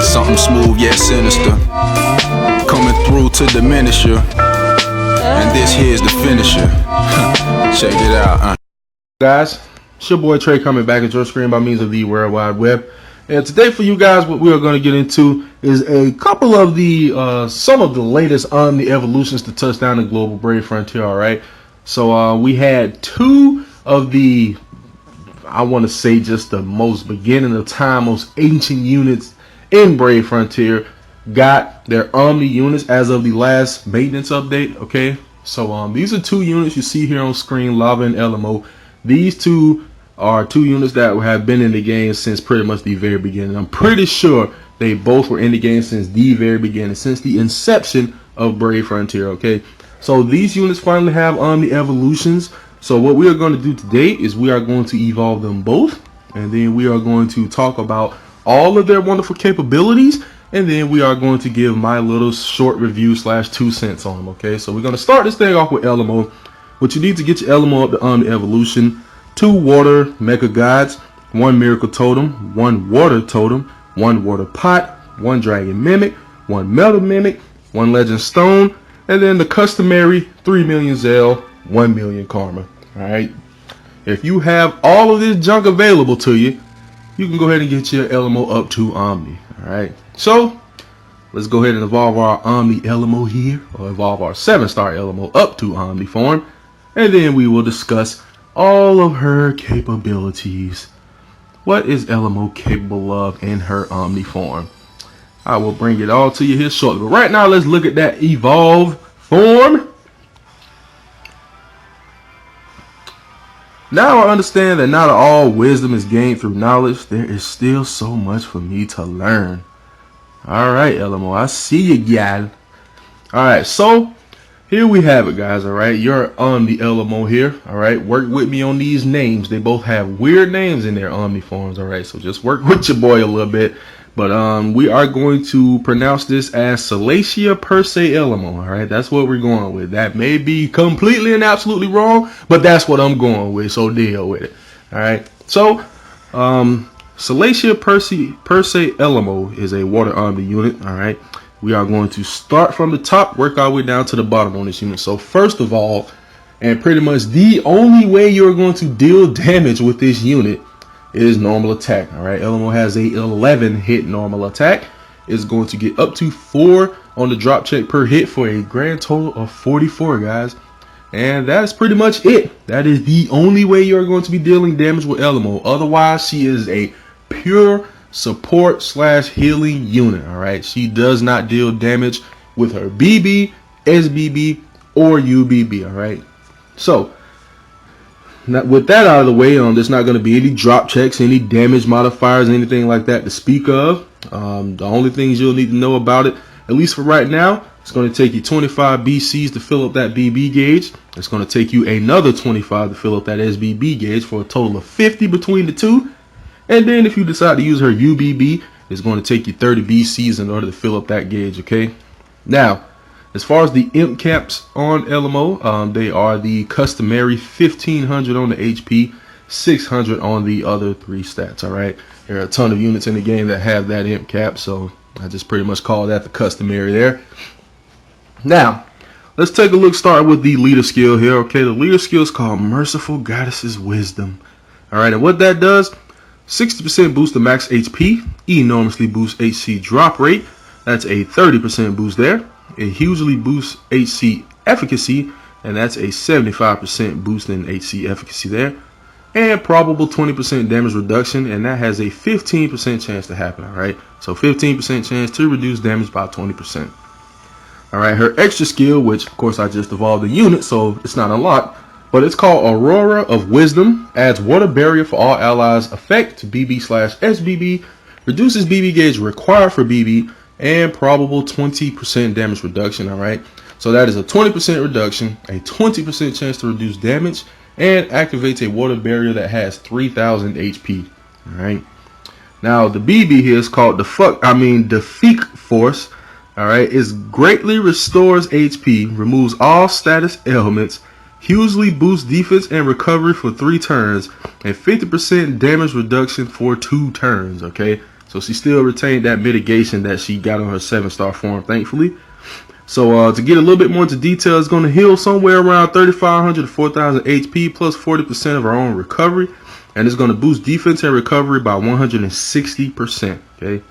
Something smooth yet sinister, coming through to diminish you. And this here's the finisher. Check it out, Guys, it's your boy Trey coming back at your screen by means of the World Wide Web. And today for you guys, what we are going to get into is a couple of the some of the latest Omni evolutions to touch down the global Brave Frontier. All right, so we had two of the, I want to say, just the most beginning of time, most ancient units in Brave Frontier got their Omni units as of the last maintenance update. Okay, so these are two units you see here on screen, Lava and Elimo. These two are two units that have been in the game since pretty much the very beginning. I'm pretty sure they both were in the game since the very beginning, since the inception of Brave Frontier. Okay, so these units finally have Omni evolutions. So what we are going to do today is we are going to evolve them both, and then we are going to talk about all of their wonderful capabilities, and then we are going to give my little short review slash 2 cents on them. Okay, so we're going to start this thing off with Elimo. What you need to get your Elimo up to Omni evolution: 2 water mecha gods, 1 miracle totem, 1 water totem, 1 water pot, 1 dragon mimic, 1 metal mimic, 1 legend stone, and then the customary 3 million Zell, 1 million karma. All right, if you have all of this junk available to you, you can go ahead and get your Elimo up to Omni. Alright, so let's go ahead and evolve our Omni Elimo here, or evolve our 7-star Elimo up to Omni form, and then we will discuss all of her capabilities. What is Elimo capable of in her Omni form? I will bring it all to you here shortly, but right now let's look at that evolve form. Now I understand that not all wisdom is gained through knowledge. There is still so much for me to learn. Alright, Elimo, I see you, gal. Alright, so here we have it, guys. Alright, you're on the Elimo here. Alright, work with me on these names. They both have weird names in their Omni forms. Alright, so just work with your boy a little bit. But we are going to pronounce this as Salacia per se Elimo. Alright, that's what we're going with. That may be completely and absolutely wrong, but that's what I'm going with, so deal with it. Alright, so Salacia per se Elimo is a water Omni unit. Alright, we are going to start from the top, work our way down to the bottom on this unit. So first of all, and pretty much the only way you're going to deal damage with this unit is normal attack. Alright, Elimo has a 11 hit normal attack. It's going to get up to 4 on the drop check per hit for a grand total of 44, guys. And that is pretty much it. That is the only way you're going to be dealing damage with Elimo. Otherwise, she is a pure support slash healing unit. Alright, she does not deal damage with her BB, SBB, or UBB. Alright, so now, with that out of the way, there's not going to be any drop checks, any damage modifiers, anything like that to speak of. The only things you'll need to know about it, at least for right now, it's going to take you 25 BCs to fill up that BB gauge. It's going to take you another 25 to fill up that SBB gauge for a total of 50 between the two. And then if you decide to use her UBB, it's going to take you 30 BCs in order to fill up that gauge, okay? Now, as far as the imp caps on Elimo, they are the customary 1500 on the HP, 600 on the other 3 stats. Alright, there are a ton of units in the game that have that imp cap, so I just pretty much call that the customary there. Now, let's take a look, start with the leader skill here. Okay, the leader skill is called Merciful Goddess's Wisdom. Alright, and what that does, 60% boost to max HP, enormously boosts HC drop rate. That's a 30% boost there. It hugely boosts HC efficacy, and that's a 75% boost in HC efficacy there. And probable 20% damage reduction, and that has a 15% chance to happen. Alright, so 15% chance to reduce damage by 20%. Alright, her extra skill, which of course I just evolved the unit, so it's not unlocked, but it's called Aurora of Wisdom. Adds water barrier for all allies effect to BB slash SBB. Reduces BB gauge required for BB. And probable 20% damage reduction. Alright, so that is a 20% reduction, a 20% chance to reduce damage, and activates a water barrier that has 3000 HP. Alright, now the BB here is called the Defeat Force. Alright, it greatly restores HP, removes all status ailments, hugely boosts defense and recovery for 3 turns, and 50% damage reduction for 2 turns. Okay, so she still retained that mitigation that she got on her 7-star form, thankfully. So to get a little bit more into detail, it's going to heal somewhere around 3,500 to 4,000 HP plus 40% of her own recovery, and it's going to boost defense and recovery by 160%. Okay.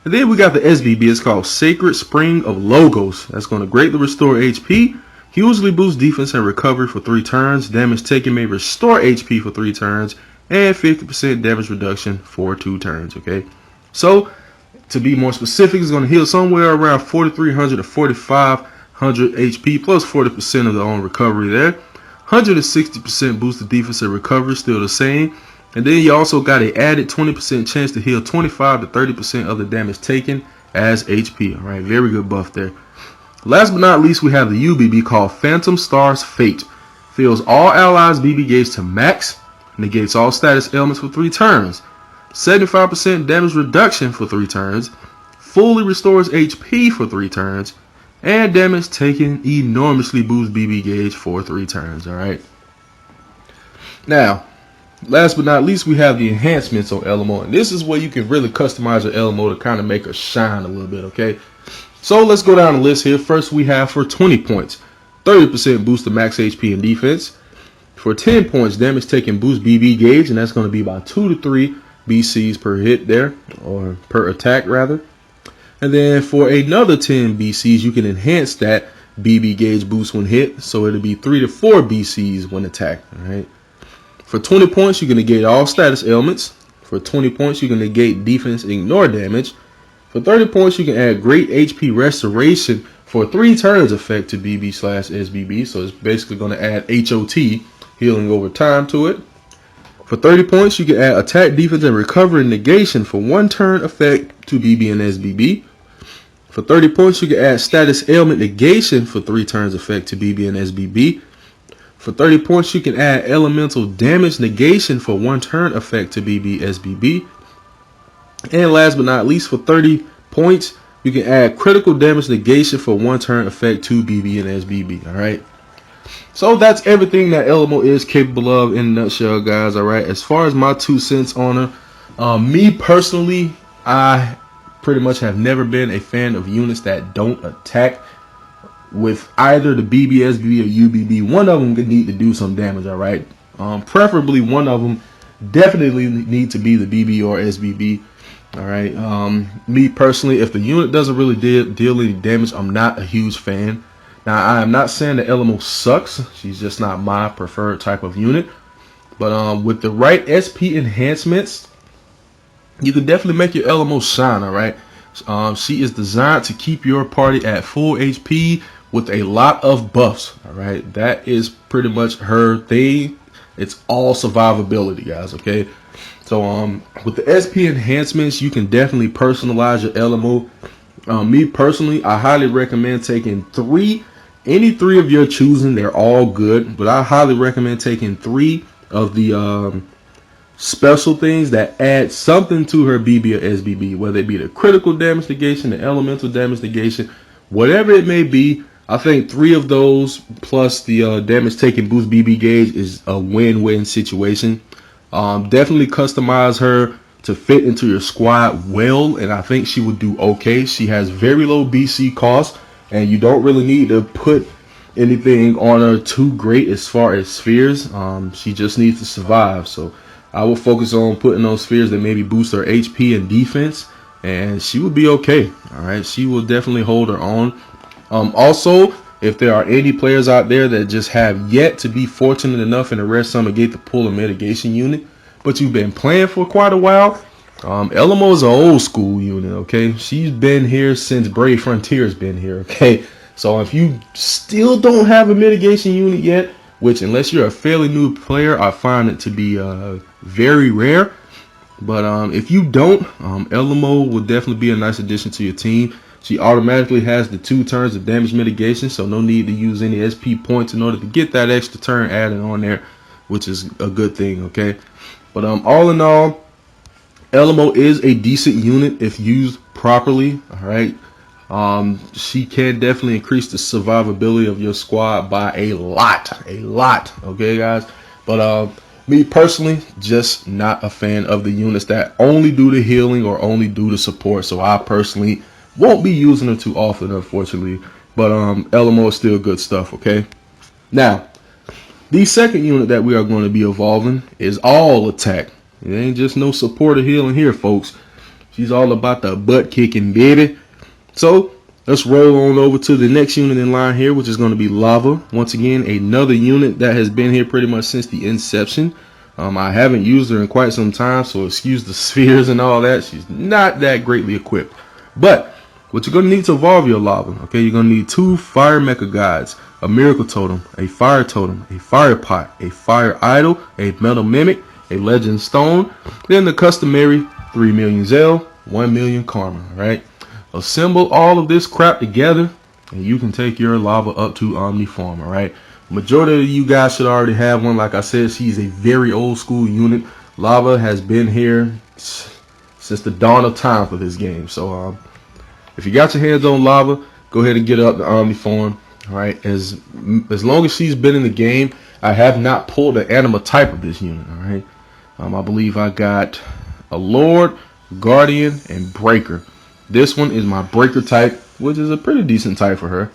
And then we got the SBB. It's called Sacred Spring of Logos. That's going to greatly restore HP, hugely boost defense and recovery for 3 turns. Damage taken may restore HP for 3 turns, and 50% damage reduction for 2 turns. Okay, so to be more specific, it's going to heal somewhere around 4,300 to 4,500 HP plus 40% of their own recovery there. 160% boosted defense and recovery, still the same. And then you also got an added 20% chance to heal 25 to 30% of the damage taken as HP. All right, very good buff there. Last but not least, we have the UBB called Phantom Star's Fate. Fills all allies' BB gauge to max, negates all status ailments for 3 turns, 75% damage reduction for 3 turns, fully restores HP for 3 turns, and damage taken enormously boosts BB gauge for 3 turns. All right. Now, last but not least, we have the enhancements on Elimo, and this is where you can really customize your Elimo to kind of make her shine a little bit. Okay, so let's go down the list here. First, we have for 20 points, 30% boost to max HP and defense. For 10 points, damage taken boost BB gauge, and that's going to be about 2 to 3 BCs per hit there, or per attack rather. And then for another 10 BCs, you can enhance that BB gauge boost when hit, so it'll be 3 to 4 BCs when attacked. All right. For 20 points, you can negate all status ailments. For 20 points, you can negate defense and ignore damage. For 30 points, you can add great HP restoration for 3 turns effect to BB/SBB. So it's basically going to add HOT, healing over time, to it. For 30 points, you can add attack, defense, and recovery negation for 1 turn effect to BB and SBB. For 30 points, you can add status ailment negation for 3 turns effect to BB and SBB. For 30 points, you can add elemental damage negation for 1 turn effect to BB SBB. And last but not least, for 30 points, you can add critical damage negation for 1 turn effect to BB and SBB. All right. So that's everything that Elimo is capable of in a nutshell, guys. All right. As far as my 2 cents on her, me personally, I pretty much have never been a fan of units that don't attack with either the BB, SBB, or UBB. One of them could need to do some damage. All right. Preferably one of them definitely need to be the BB or SBB. All right. Me personally, if the unit doesn't really deal any damage, I'm not a huge fan. Now, I am not saying that Elimo sucks. She's just not my preferred type of unit. But with the right SP enhancements, you can definitely make your Elimo shine. All right. She is designed to keep your party at full HP with a lot of buffs. All right. That is pretty much her thing. It's all survivability, guys. Okay. So with the SP enhancements, you can definitely personalize your Elimo. Me personally, I highly recommend taking any 3 of your choosing. They're all good, but I highly recommend taking 3 of the special things that add something to her BB or SBB, whether it be the critical damage negation, the elemental damage negation, whatever it may be. I think 3 of those plus the damage taken boost BB gauge is a win-win situation. Definitely customize her to fit into your squad well, and I think she would do okay. She has very low BC cost, and you don't really need to put anything on her too great as far as spheres. She just needs to survive. So I will focus on putting those spheres that maybe boost her HP and defense, and she will be okay. All right, she will definitely hold her own. Also, if there are any players out there that just have yet to be fortunate enough in a rare summon gate to pull a mitigation unit, but you've been playing for quite a while, Elimo is an old school unit. Okay, she's been here since Brave Frontier's been here. Okay, so if you still don't have a mitigation unit yet, which unless you're a fairly new player, I find it to be very rare. But if you don't, Elimo will definitely be a nice addition to your team. She automatically has the 2 turns of damage mitigation, so no need to use any SP points in order to get that extra turn added on there, which is a good thing. Okay, but all in all, Elimo is a decent unit if used properly. All right, She can definitely increase the survivability of your squad by a lot, okay guys. But me personally, just not a fan of the units that only do the healing or only do the support. So I personally won't be using her too often, unfortunately. But Elimo is still good stuff, okay. Now the second unit that we are going to be evolving is all attack. It ain't just no support or healing here, folks. She's all about the butt kicking, baby. So let's roll on over to the next unit in line here, which is going to be Lava. Once again, another unit that has been here pretty much since the inception. I haven't used her in quite some time, so excuse the spheres and all that. She's not that greatly equipped. But what you're going to need to evolve your Lava, okay, you're going to need 2 Fire Mecha Guides, a Miracle Totem, a Fire Totem, a Fire Pot, a Fire Idol, a Metal Mimic, a Legend Stone, then the customary 3 million Zell, 1 million Karma, right? Assemble all of this crap together, and you can take your Lava up to Omni form, alright? Majority of you guys should already have one. Like I said, she's a very old school unit. Lava has been here since the dawn of time for this game. So if you got your hands on Lava, go ahead and get up to Omni form. Alright, as long as she's been in the game, I have not pulled the anima type of this unit. Alright, I believe I got a Lord, Guardian, and Breaker. This one is my Breaker type, which is a pretty decent type for her.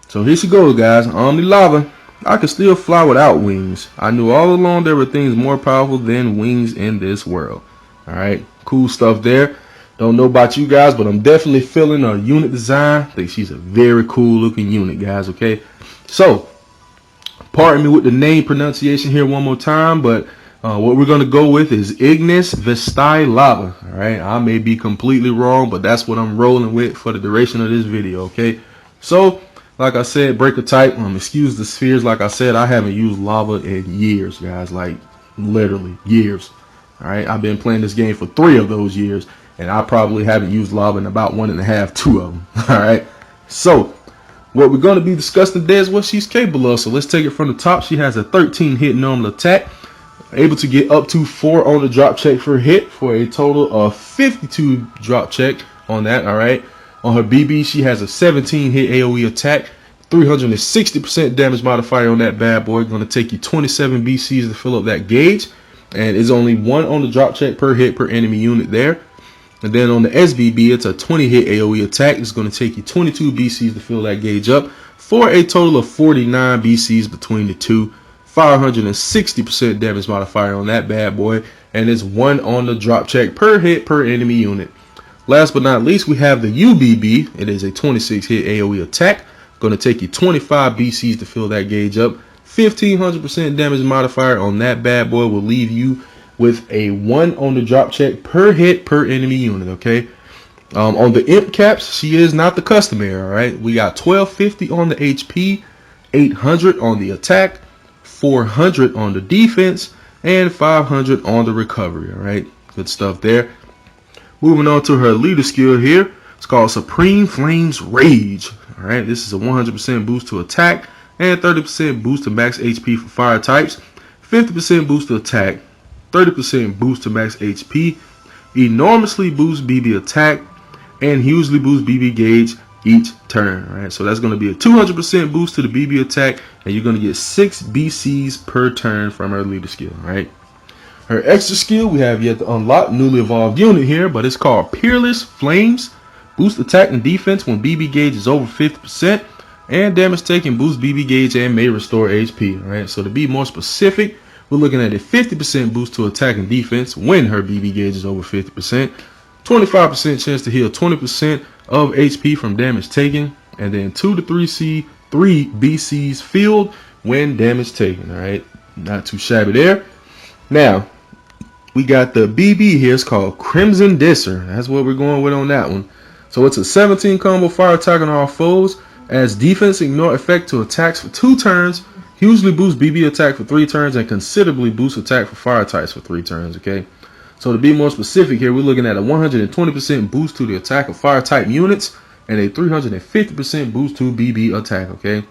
So here she goes, guys. Omni Lava. I can still fly without wings. I knew all along there were things more powerful than wings in this world. Alright, cool stuff there. Don't know about you guys, but I'm definitely feeling her unit design. I think she's a very cool looking unit, guys, okay? So, pardon me with the name pronunciation here one more time, but what we're going to go with is Ignis Vestai Lava. Alright, I may be completely wrong, but that's what I'm rolling with for the duration of this video, okay? So, like I said, Breaker type, excuse the spheres. Like I said, I haven't used Lava in years, guys, like literally years. Alright, I've been playing this game for 3 of those years, and I probably haven't used Lava in about 1.5, 2 of them. Alright, so what we're going to be discussing today is what she's capable of. So let's take it from the top. She has a 13 hit normal attack, able to get up to 4 on the drop check for hit, for a total of 52 drop check on that. Alright, on her BB, she has a 17 hit AoE attack, 360% damage modifier on that bad boy. Going to take you 27 BCs to fill up that gauge, and is only 1 on the drop check per hit per enemy unit there. And then on the SBB, it's a 20 hit AoE attack. It's going to take you 22 BCs to fill that gauge up, for a total of 49 BCs between the two. 560% damage modifier on that bad boy, and it's 1 on the drop check per hit per enemy unit. Last but not least, we have the UBB. It is a 26 hit AoE attack. Going to take you 25 BCs to fill that gauge up. 1500% damage modifier on that bad boy will leave you with a 1 on the drop check per hit per enemy unit, okay? On the imp caps, she is not the customary, alright? We got 1250 on the HP, 800 on the attack, 400 on the defense, and 500 on the recovery, alright? Good stuff there. Moving on to her leader skill here. It's called Supreme Flames Rage. Alright, this is a 100% boost to attack and 30% boost to max HP for fire types, 50% boost to attack, 30% boost to max HP, enormously boost BB attack, and hugely boost BB gauge each turn. Alright, so that's going to be a 200% boost to the BB attack, and you're going to get 6 BCs per turn from her leader skill. Alright, her extra skill we have yet to unlock, newly evolved unit here, but it's called Peerless Flames. Boost attack and defense when BB gauge is over 50%, and damage taken boost BB gauge and may restore HP. Alright, so to be more specific, we're looking at a 50% boost to attack and defense when her BB gauge is over 50%, 25% chance to heal 20% of HP from damage taken, and then 2 to 3 BCs filled when damage taken. Alright, not too shabby there. Now, we got the BB here. It's called Crimson Disser. That's what we're going with on that one. So it's a 17 combo fire attack on all foes, adds defense ignore effect to attacks for 2 turns, hugely boosts BB attack for 3 turns, and considerably boosts attack for fire types for 3 turns, okay? So to be more specific here, we're looking at a 120% boost to the attack of fire type units, and a 350% boost to BB attack, okay?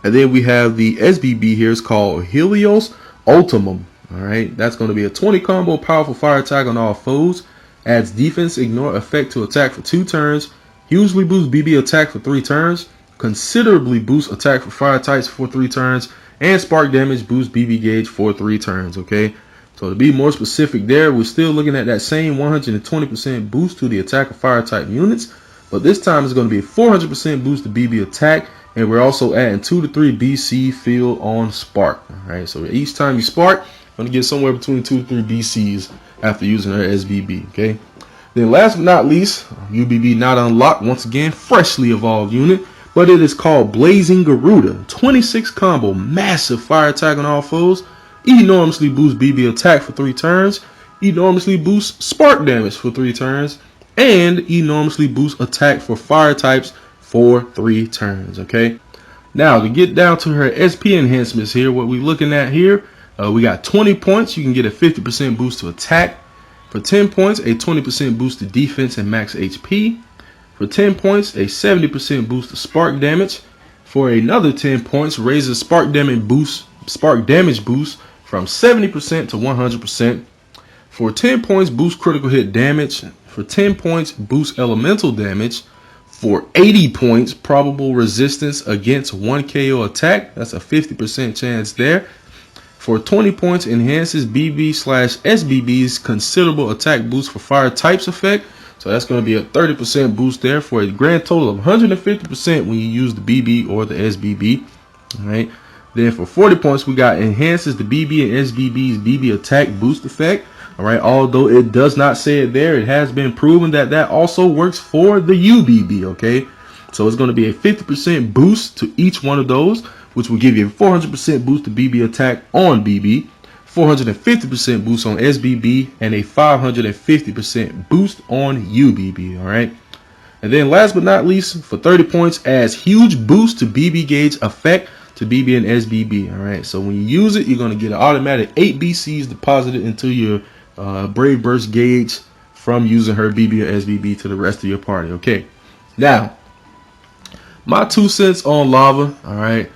And then we have the SBB here. It's called Helios Ultimum. Alright, that's going to be a 20 combo powerful fire attack on all foes, adds defense ignore effect to attack for 2 turns, hugely boosts BB attack for 3 turns, considerably boosts attack for fire types for 3 turns, and spark damage boosts BB gauge for 3 turns, okay? So to be more specific there, we're still looking at that same 120% boost to the attack of fire type units, but this time it's going to be a 400% boost to BB attack, and we're also adding 2 to 3 BC field on spark. All right, so each time you spark, you're going to get somewhere between 2 to 3 BCs after using her SBB, okay? Then last but not least, UBB not unlocked, once again, freshly evolved unit, but it is called Blazing Garuda. 26 combo, massive fire attack on all foes, enormously boosts BB attack for 3 turns, enormously boosts spark damage for 3 turns, and enormously boosts attack for fire types for 3 turns, okay? Now, to get down to her SP enhancements here, what we're looking at here, we got 20 points. You can get a 50% boost to attack. For 10 points, a 20% boost to defense and max HP. For 10 points, a 70% boost to spark damage. For another 10 points, raises spark damage boost from 70% to 100%. For 10 points, boost critical hit damage. For 10 points, boost elemental damage. For 80 points, probable resistance against 1 KO attack. That's a 50% chance there. For 20 points, enhances BB/SBB's considerable attack boost for fire types effect. So that's going to be a 30% boost there for a grand total of 150% when you use the BB or the SBB. All right. Then for 40 points, we got enhances the BB and SBB's BB attack boost effect. All right. Although it does not say it there, it has been proven that that also works for the UBB. Okay. So it's going to be a 50% boost to each one of those, which will give you a 400% boost to BB attack on BB, 450% boost on SBB, and a 550% boost on UBB. All right. And then last but not least, for 30 points, adds huge boost to BB gauge effect to BB and SBB. All right. So when you use it, you're going to get an automatic 8 BCs deposited into your Brave Burst gauge from using her BB or SBB to the rest of your party. Okay. Now, my 2 cents on Lava. All right.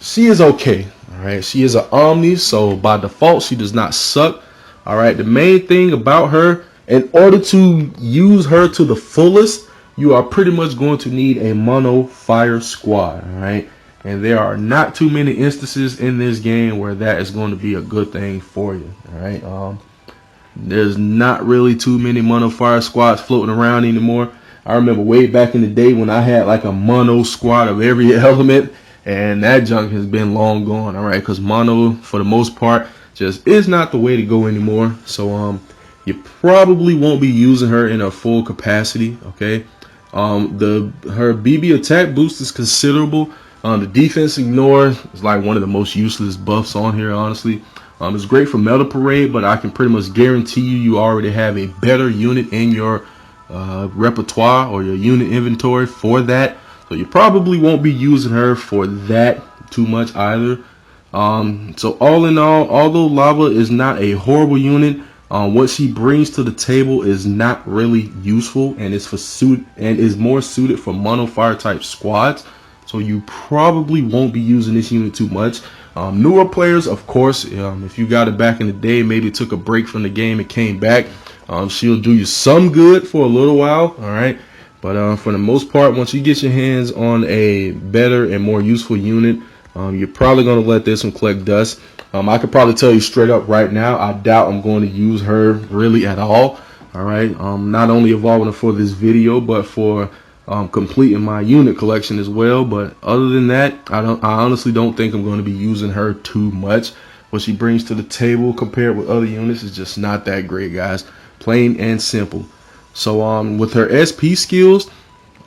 She is okay. All right. She is an Omni, so by default, she does not suck. All right. The main thing about her, in order to use her to the fullest, you are pretty much going to need a mono fire squad. All right. And there are not too many instances in this game where that is going to be a good thing for you. All right. There's not really too many mono fire squads floating around anymore. I remember way back in the day when I had like a mono squad of every element, and that junk has been long gone. All right, because mono for the most part just is not the way to go anymore. So you probably won't be using her in a full capacity. Okay, her BB attack boost is considerable. The defense ignore is like one of the most useless buffs on here, honestly. It's great for Meta Parade, but I can pretty much guarantee you already have a better unit in your repertoire or your unit inventory for that, so you probably won't be using her for that too much either. So all in all, although Lava is not a horrible unit, what she brings to the table is not really useful, and is more suited for mono fire type squads. So you probably won't be using this unit too much. Newer players, of course, if you got it back in the day, maybe took a break from the game and came back, she'll do you some good for a little while. All right, but for the most part, once you get your hands on a better and more useful unit, you're probably going to let this one collect dust. I could probably tell you straight up right now, I doubt I'm going to use her really at all. All right, not only evolving her for this video, but for completing my unit collection as well. But other than that, I honestly don't think I'm going to be using her too much. What she brings to the table compared with other units is just not that great, guys. Plain and simple. So with her SP skills,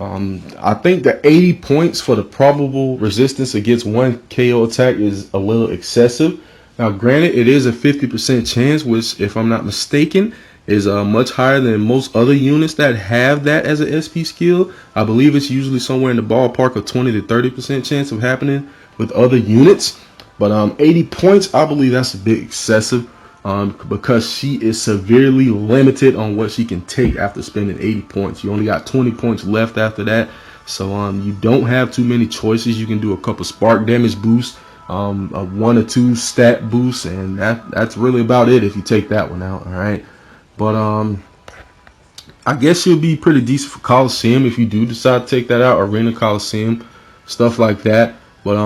I think the 80 points for the probable resistance against 1 KO attack is a little excessive. Now granted, it is a 50% chance, which if I'm not mistaken is much higher than most other units that have that as an SP skill. I believe it's usually somewhere in the ballpark of 20 to 30% chance of happening with other units. But 80 points, I believe that's a bit excessive, because she is severely limited on what she can take after spending 80 points. You only got 20 points left after that. So you don't have too many choices. You can do a couple spark damage boosts, a 1 or 2 stat boosts, and that's really about it if you take that one out. All right. But I guess she'll be pretty decent for Coliseum if you do decide to take that out, Arena Coliseum, stuff like that. But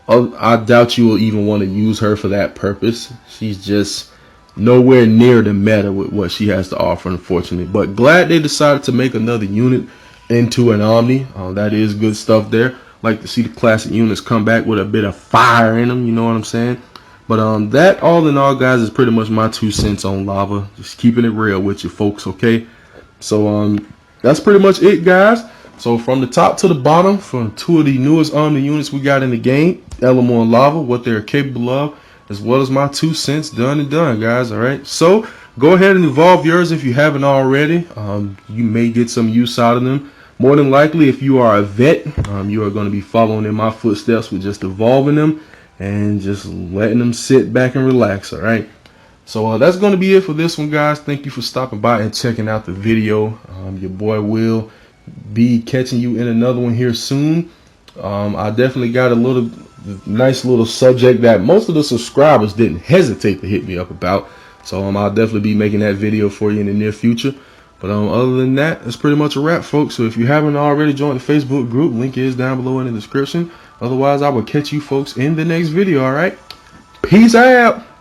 I doubt you will even want to use her for that purpose. She's just nowhere near the meta with what she has to offer, unfortunately. But glad they decided to make another unit into an Omni. That is good stuff there. Like to see the classic units come back with a bit of fire in them, you know what I'm saying? But that all in all, guys, is pretty much my 2 cents on Lava. Just keeping it real with you folks, okay? So that's pretty much it, guys. So from the top to the bottom, from 2 of the newest Omni units we got in the game, Elimo and Lava, what they're capable of, as well as my 2 cents done and done, guys. All right, so go ahead and evolve yours if you haven't already. You may get some use out of them. More than likely, if you are a vet, you are going to be following in my footsteps with just evolving them and just letting them sit back and relax. All right, so that's going to be it for this one, guys. Thank you for stopping by and checking out the video. Your boy will be catching you in another one here soon. I definitely got a nice little subject that most of the subscribers didn't hesitate to hit me up about, so I'll definitely be making that video for you in the near future. But other than that, that's pretty much a wrap, folks. So if you haven't already joined the Facebook group, link is down below in the description. Otherwise, I will catch you folks in the next video. All right, peace out.